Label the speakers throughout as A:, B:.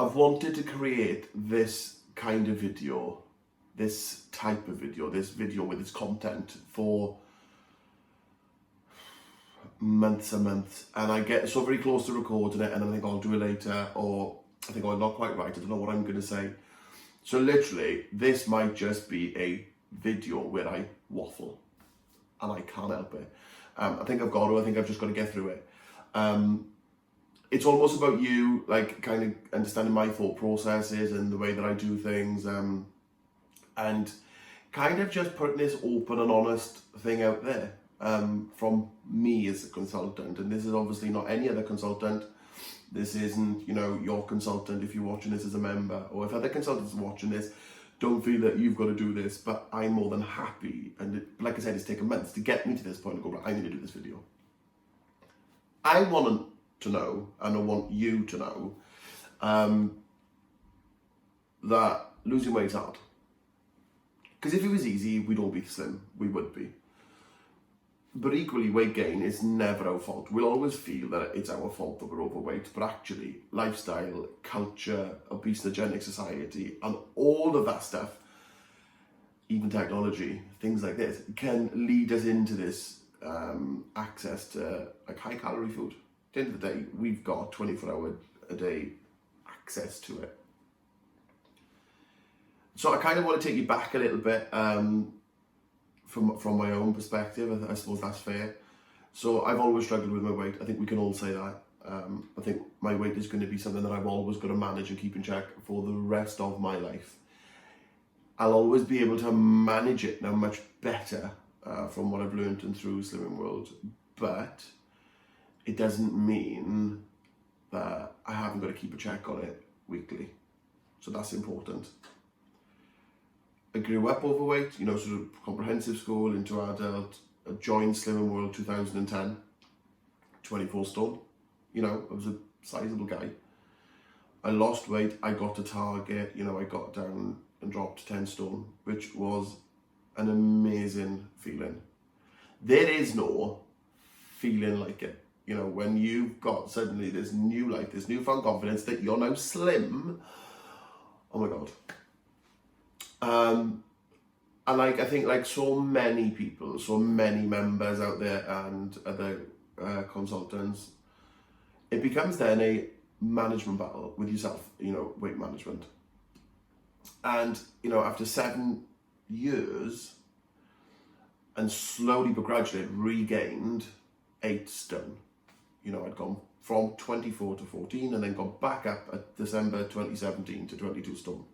A: I've wanted to create this kind of video, this type of video, this video with this content for months and months, and I get so very close to recording it and I think I'll do it later, or I think, oh, I'm not quite right, I don't know what I'm going to say. So literally, this might just be a video where I waffle, and I can't help it. I think I've just got to get through it. It's almost about you, like, kind of understanding my thought processes and the way that I do things, and kind of just putting this open and honest thing out there, from me as a consultant. And this is obviously not any other consultant. This isn't, your consultant if you're watching this as a member, or if other consultants are watching this, don't feel that you've got to do this, but I'm more than happy. And like I said, it's taken months to get me to this point and go, right, I need to do this video. I want to know, and I want you to know, that losing weight's hard. Because if it was easy, we'd all be slim. We would be. But equally, weight gain is never our fault. We'll always feel that it's our fault that we're overweight, but actually, lifestyle, culture, obesogenic society, and all of that stuff, even technology, things like this, can lead us into this access to like high-calorie food. At the end of the day, we've got 24-hour a day access to it. So I kind of want to take you back a little bit. From my own perspective, I suppose that's fair. So I've always struggled with my weight. I think we can all say that. I think my weight is going to be something that I've always got to manage and keep in check for the rest of my life. I'll always be able to manage it now much better from what I've learned and through Slimming World. But it doesn't mean that I haven't got to keep a check on it weekly. So that's important. I grew up overweight, sort of comprehensive school into adult. I joined Slimming World 2010, 24 stone. I was a sizable guy. I lost weight, I got to target, I got down and dropped 10 stone, which was an amazing feeling. There is no feeling like it. When you've got suddenly this new life, this newfound confidence that you're now slim. Oh my God. And I think like so many people, so many members out there and other consultants, it becomes then a management battle with yourself, weight management. And, after 7 years and slowly but gradually regained 8 stone. I'd gone from 24 to 14 and then gone back up at December 2017 to 22 stone,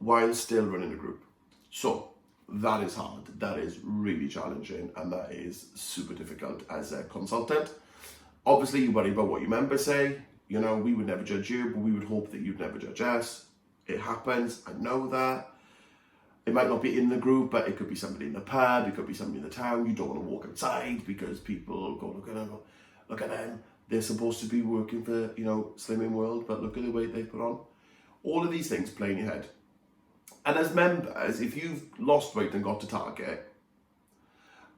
A: while still running a group. So that is hard, that is really challenging, and that is super difficult as a consultant. Obviously you worry about what your members say. We would never judge you, but we would hope that you'd never judge us. It happens, I know that. It might not be in the group, but it could be somebody in the pub, it could be somebody in the town. You don't want to walk outside because people go, look at them. They're supposed to be working for, Slimming World, but look at the weight they put on. All of these things play in your head. And as members, if you've lost weight and got to target,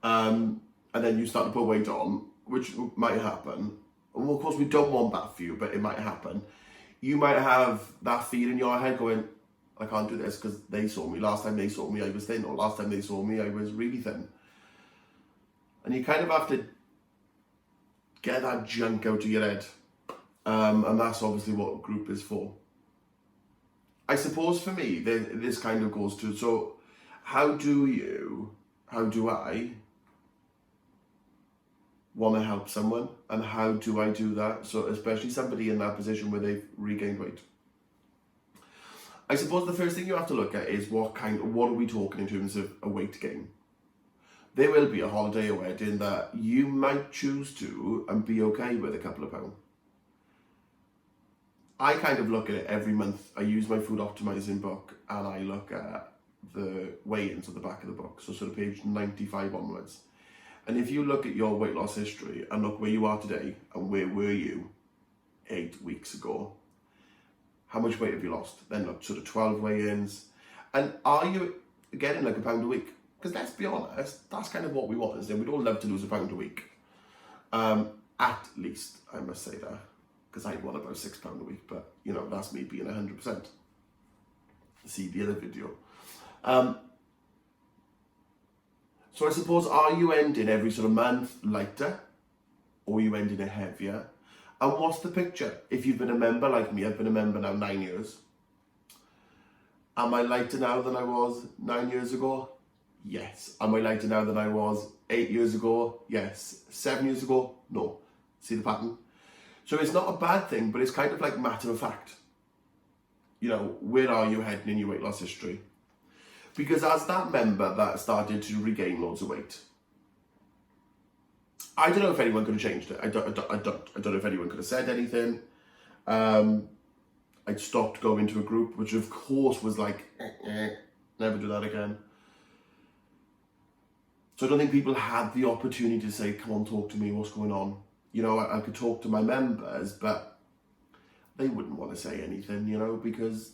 A: and then you start to put weight on, which might happen, and of course we don't want that for you, but it might happen, you might have that feel in your head going, I can't do this because they saw me. Last time they saw me, I was thin, or last time they saw me, I was really thin. And you kind of have to get that junk out of your head. And that's obviously what a group is for. I suppose for me, this kind of goes to, so how do I want to help someone, and how do I do that? So especially somebody in that position where they've regained weight. I suppose the first thing you have to look at is what are we talking in terms of a weight gain? There will be a holiday or wedding that you might choose to and be okay with a couple of pounds. I kind of look at it every month. I use my food optimizing book and I look at the weigh-ins at the back of the book, so sort of page 95 onwards. And if you look at your weight loss history and look where you are today and where were you 8 weeks ago, how much weight have you lost? Then look, sort of 12 weigh-ins. And are you getting like a pound a week? Because let's be honest, that's kind of what we want, isn't it? We'd all love to lose a pound a week. At least, I must say that. because I'd want about £6 a week, but you know, that's me being 100%. See the other video. So I suppose, are you ending every sort of month lighter, or are you ending it heavier? And what's the picture? If you've been a member like me, I've been a member now 9 years. Am I lighter now than I was 9 years ago? Yes. Am I lighter now than I was 8 years ago? Yes. 7 years ago? No. See the pattern? So it's not a bad thing, but it's kind of like matter of fact. You know, where are you heading in your weight loss history? Because as that member that started to regain loads of weight, I don't know if anyone could have changed it. I don't know if anyone could have said anything. I'd stopped going to a group, which of course was like, never do that again. So I don't think people had the opportunity to say, come on, talk to me, what's going on? You know, I could talk to my members, but they wouldn't want to say anything, you know, because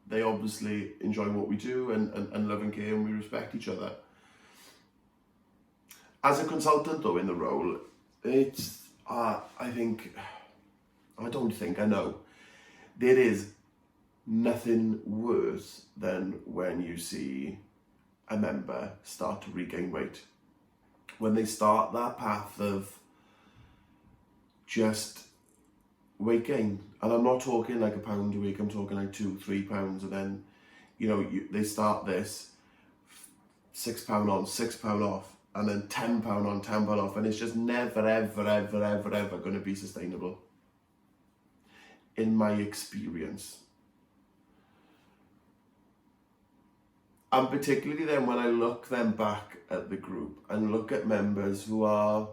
A: they obviously enjoy what we do and love and care, and we respect each other. As a consultant, though, in the role, it's, I know, there is nothing worse than when you see a member start to regain weight. When they start that path of just weight gain, and I'm not talking like £1 a week, I'm talking like £2-3, and then, you know, they start this £6 on, £6 off, and then £10 on, £10 off, and it's just never, ever going to be sustainable, in my experience. And particularly then when I look then back at the group and look at members who are,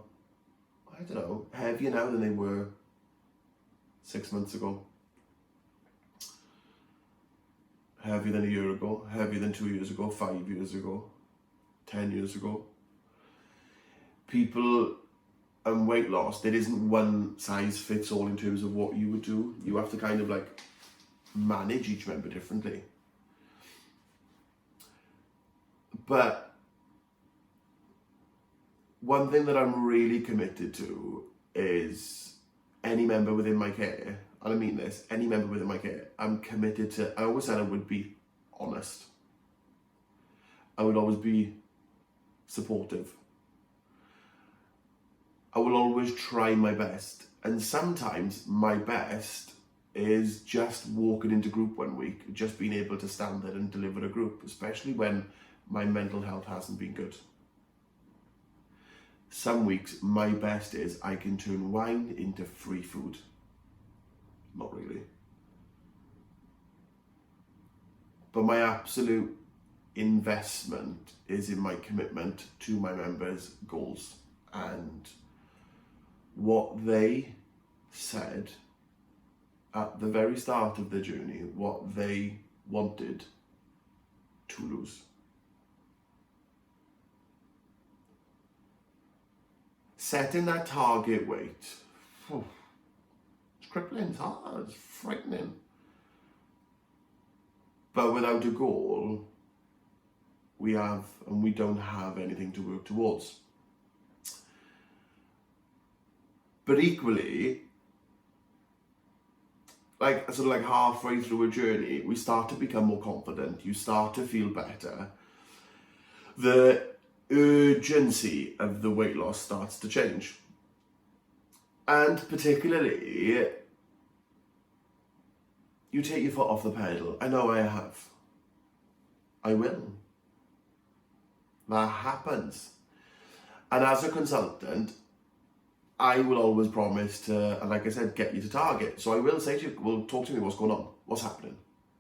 A: I don't know, heavier now than they were 6 months ago, heavier than a year ago, heavier than 2 years ago, 5 years ago, 10 years ago. People and weight loss, there isn't one size fits all in terms of what you would do. You have to kind of like manage each member differently. But one thing that I'm really committed to is any member within my care, and I mean this, any member within my care, I'm committed to, I always said I would be honest. I would always be supportive. I will always try my best. And sometimes my best is just walking into group one week, just being able to stand there and deliver a group, especially when my mental health hasn't been good. Some weeks, my best is I can turn wine into free food. Not really. But my absolute investment is in my commitment to my members' goals and what they said at the very start of the journey, what they wanted to lose. Setting that target weight, it's crippling, it's hard, it's frightening. But without a goal, we don't have anything to work towards. But equally, like halfway through a journey, we start to become more confident, you start to feel better. The urgency of the weight loss starts to change. And particularly, you take your foot off the pedal. I know I have. I will. That happens. And as a consultant, I will always promise to, and like I said, get you to target. So I will say to you, well, talk to me, what's going on? What's happening?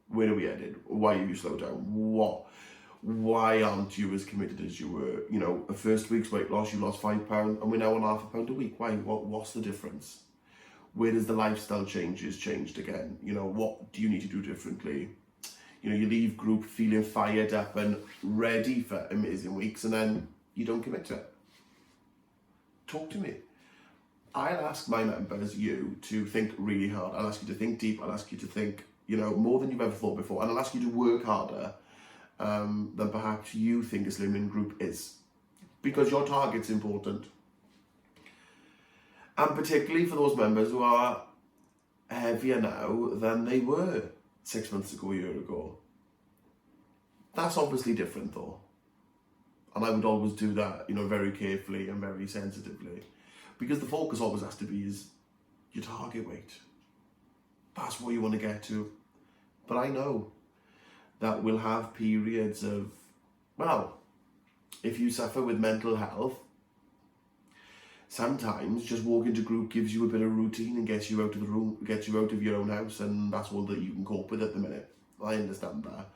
A: Where are we headed? Why have you slowed down? Why aren't you as committed as you were? You know, the first week's weight loss, you lost £5 and we're now on £0.5 a week. Why? What's the difference? Where does the lifestyle changes changed again? You know, what do you need to do differently? You know, you leave group feeling fired up and ready for amazing weeks, and then you don't commit to it. Talk to me. I'll ask my members, you, to think really hard. I'll ask you to think deep. I'll ask you to think, you know, more than you've ever thought before. And I'll ask you to work harder than perhaps you think a slimming group is. Because your target's important. And particularly for those members who are heavier now than they were 6 months ago, a year ago. That's obviously different though. And I would always do that, very carefully and very sensitively. Because the focus always has to be is your target weight. That's what you want to get to. But I know that we'll have periods of, if you suffer with mental health, sometimes just walking to group gives you a bit of routine and gets you out of the room, gets you out of your own house, and that's all that you can cope with at the minute. I understand that.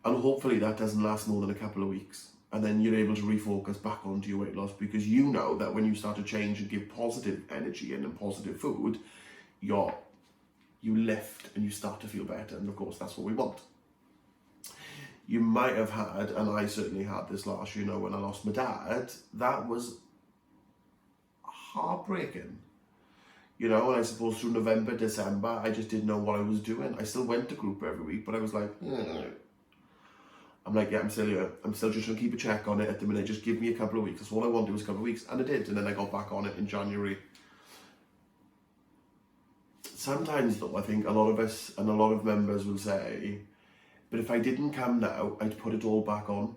A: And hopefully that doesn't last more than a couple of weeks. And then you're able to refocus back onto your weight loss, because you know that when you start to change and give positive energy and positive food, you lift and you start to feel better. And of course, that's what we want. You might have had, and I certainly had this last year, when I lost my dad, that was heartbreaking. And I suppose through November, December, I just didn't know what I was doing. I still went to group every week, but I was like, I'm like, yeah, I'm still here. I'm still just trying to keep a check on it at the minute. Just give me a couple of weeks. That's all I wanted was a couple of weeks. And I did. And then I got back on it in January. Sometimes though, I think a lot of us and a lot of members will say, but if I didn't come now, I'd put it all back on.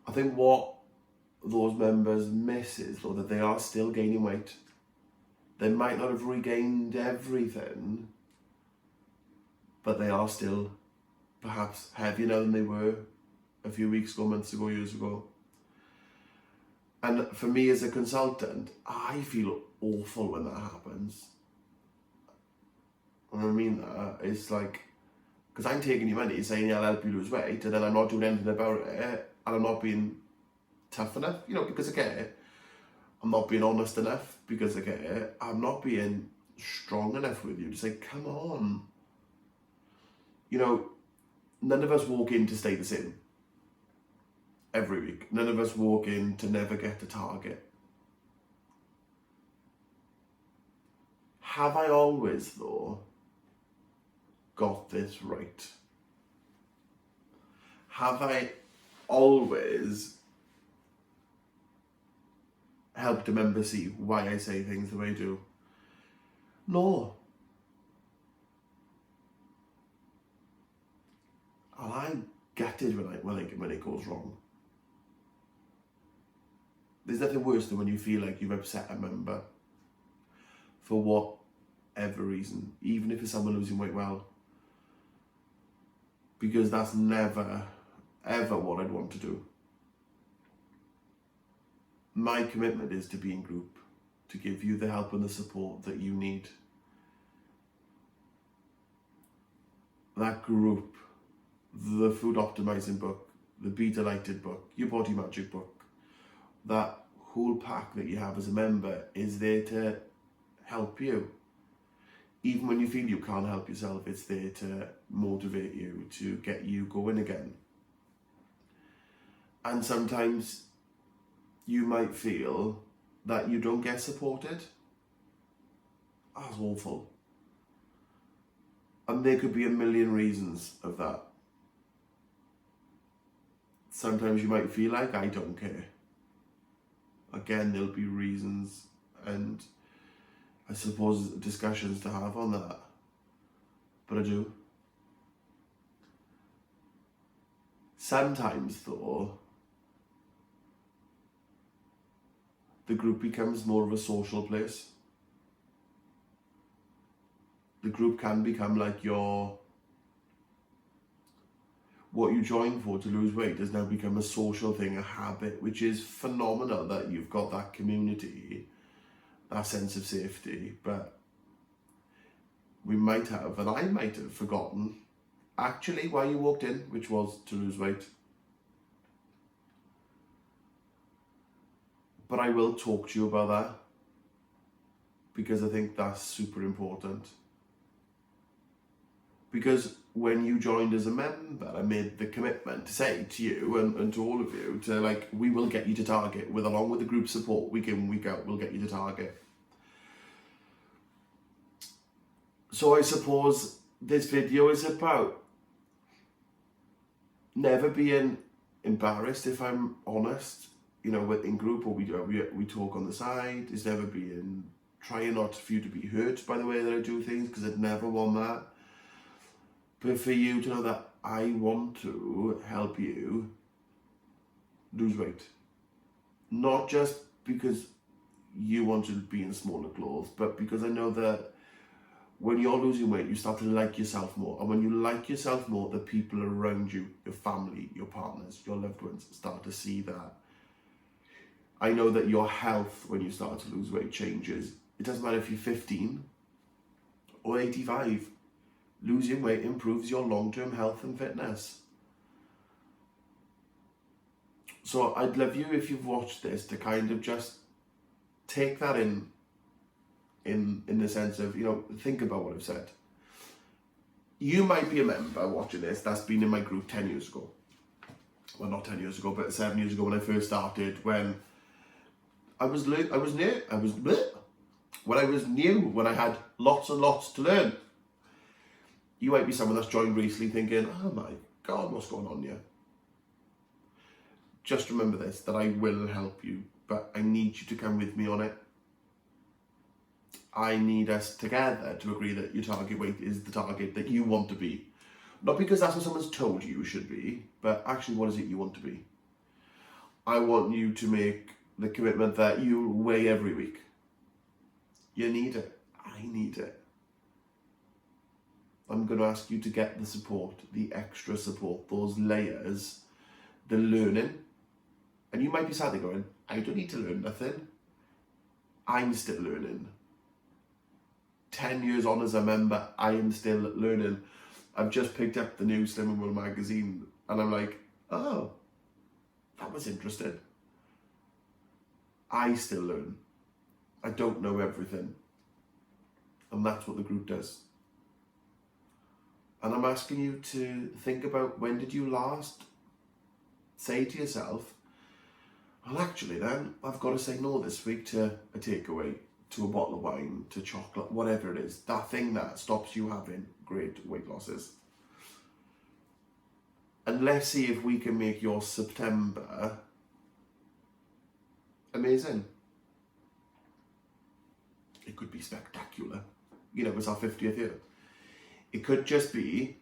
A: I think what those members miss is though that they are still gaining weight. They might not have regained everything, but they are still perhaps heavier now than they were a few weeks ago, months ago, years ago. And for me as a consultant, I feel awful when that happens. And I mean that, it's like, because I'm taking your money saying I'll help you lose weight, and then I'm not doing anything about it, and I'm not being tough enough, because I get it. I'm not being honest enough because I get it. I'm not being strong enough with you to say, come on. None of us walk in to stay the same every week. None of us walk in to never get to target. Have I always, though, got this right? Have I always helped a member see why I say things the way I do? No. And I'm gutted when it goes wrong. There's nothing worse than when you feel like you've upset a member for whatever reason, even if it's someone losing weight well. Because that's never, ever what I'd want to do. My commitment is to be in group, to give you the help and the support that you need. That group, the Food Optimizing book, the Be Delighted book, your Body Magic book, that whole pack that you have as a member is there to help you. Even when you feel you can't help yourself, it's there to motivate you, to get you going again. And sometimes you might feel that you don't get supported. That's awful. And there could be a million reasons of that. Sometimes you might feel like I don't care. Again, there'll be reasons and I suppose discussions to have on that. But I do. Sometimes though, the group becomes more of a social place. The group can become like what you join for to lose weight has now become a social thing, a habit, which is phenomenal that you've got that community, that sense of safety. But we might have, and I might have forgotten actually why you walked in, which was to lose weight. But I will talk to you about that because I think that's super important. Because when you joined as a member, I made the commitment to say to you and to all of you to like, we will get you to target along with the group support, week in, week out, we'll get you to target. So I suppose this video is about never being embarrassed, if I'm honest, in group or we talk on the side. It's never being trying not for you to be hurt by the way that I do things, because I'd never want that. But for you to know that I want to help you lose weight. Not just because you want to be in smaller clothes, but because I know that when you're losing weight, you start to like yourself more. And when you like yourself more, the people around you, your family, your partners, your loved ones, start to see that. I know that your health, when you start to lose weight, changes. It doesn't matter if you're 15 or 85. Losing weight improves your long-term health and fitness. So I'd love you, if you've watched this, to kind of just take that in the sense of, you know, think about what I've said. You might be a member watching this that's been in my group 10 years ago. Well, not 10 years ago, but 7 years ago when I first started, when I was new, when I had lots and lots to learn. You might be someone that's joined recently thinking, oh my God, what's going on here? Just remember this, that I will help you, but I need you to come with me on it. I need us together to agree that your target weight is the target that you want to be. Not because that's what someone's told you should be, but actually what is it you want to be? I want you to make the commitment that you weigh every week. You need it. I need it. I'm going to ask you to get the support, the extra support, those layers, the learning. And you might be sat there going, I don't need to learn nothing. I'm still learning. 10 years on as a member, I am still learning. I've just picked up the new Slim and Well magazine and I'm like, oh, that was interesting. I still learn. I don't know everything. And that's what the group does. And I'm asking you to think about, when did you last say to yourself, well, actually then, I've got to say no this week to a takeaway, to a bottle of wine, to chocolate, whatever it is. That thing that stops you having great weight losses. And let's see if we can make your September amazing. It could be spectacular. You know, it's our 50th year. It could just be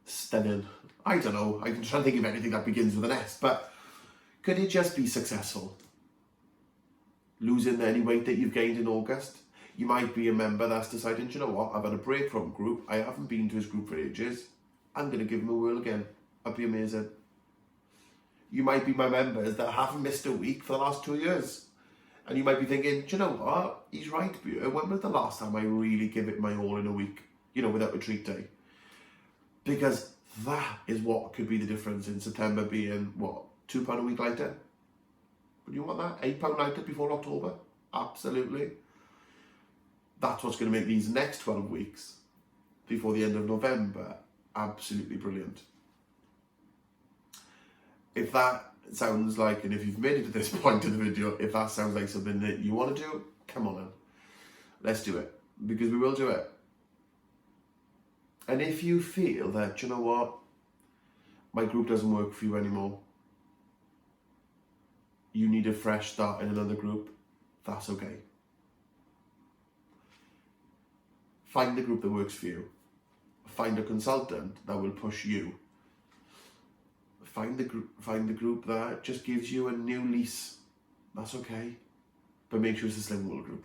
A: stunning. I don't know. I'm trying to think of anything that begins with an S, but could it just be successful? Losing any weight that you've gained in August. You might be a member that's deciding, you know what, I've had a break from group. I haven't been to his group for ages. I'm going to give him a whirl again. That'd be amazing. You might be my members that haven't missed a week for the last 2 years. And you might be thinking, do you know what? He's right, Peter. When was the last time I really give it my all in a week? You know, without a treat day. Because that is what could be the difference in September being, what, £2 a week lighter? Would you want that? £8 lighter before October? Absolutely. That's what's going to make these next 12 weeks before the end of November absolutely brilliant. If that sounds like, and if you've made it to this point in the video, if that sounds like something that you want to do, come on in. Let's do it. Because we will do it. And if you feel that, you know what, my group doesn't work for you anymore, you need a fresh start in another group, that's okay. Find the group that works for you. Find a consultant that will push you. Find the group that just gives you a new lease. That's okay. But make sure it's a Slim World group.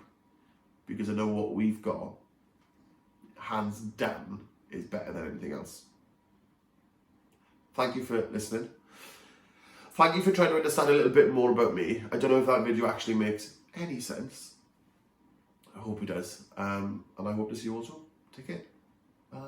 A: Because I know what we've got, hands down, is better than anything else. Thank you for listening. Thank you for trying to understand a little bit more about me. I don't know if that video actually makes any sense. I hope it does. And I hope to see you also. Take care. Bye.